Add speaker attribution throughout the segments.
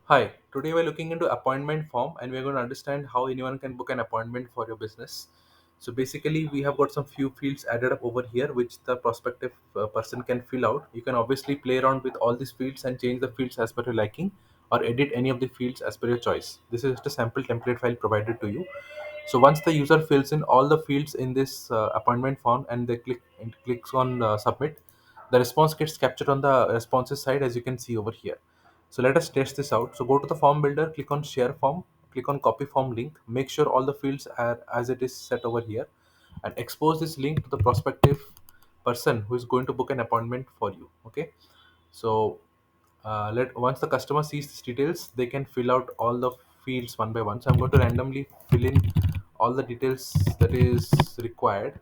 Speaker 1: Hi, today we're looking into appointment form and we're going to understand how anyone can book an appointment for your business. So basically we have got some few fields added up over here which the prospective person can fill out. You can obviously play around with all these fields and change the fields as per your liking or edit any of the fields as per your choice. This is just a sample template file provided to you. So once the user fills in all the fields in this appointment form and they clicks on submit, the response gets captured on the responses side as you can see over here. So let us test this out. So go to the form builder, click on share form, click on copy form link, make sure all the fields are as it is set over here and expose this link to the prospective person who is going to book an appointment for you. Okay. So let once the customer sees these details, they can fill out all the fields one by one. So I'm going to randomly fill in all the details that is required,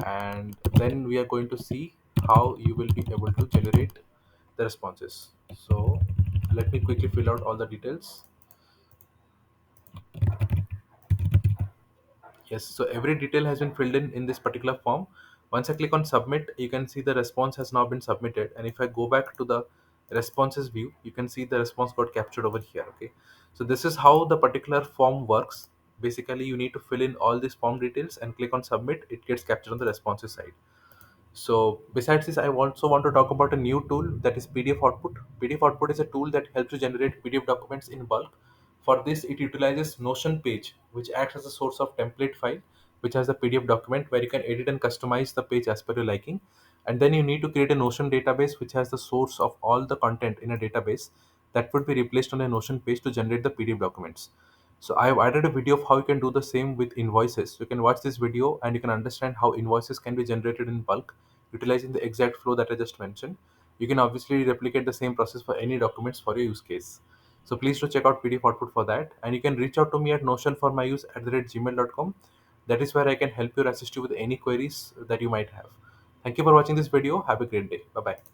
Speaker 1: and then we are going to see how you will be able to generate the responses. So let me quickly fill out all the details. Yes, so every detail has been filled in this particular form. Once I click on submit, you can see the response has now been submitted. And if I go back to the responses view, you can see the response got captured over here. Okay, so this is how the particular form works. Basically, you need to fill in all these form details and click on submit. It gets captured on the responses side. So besides this, I also want to talk about a new tool that is PDF Output. PDF Output is a tool that helps you generate PDF documents in bulk. For this, it utilizes Notion page, which acts as a source of template file, which has a PDF document where you can edit and customize the page as per your liking. And then you need to create a Notion database, which has the source of all the content in a database that would be replaced on a Notion page to generate the PDF documents. So I've added a video of how you can do the same with invoices. You can watch this video and you can understand how invoices can be generated in bulk utilizing the exact flow that I just mentioned. You can obviously replicate the same process for any documents for your use case. So please do check out PDF Output for that. And you can reach out to me at Notion for my use at the rate gmail.com. That is where I can help you or assist you with any queries that you might have. Thank you for watching this video. Have a great day. Bye bye.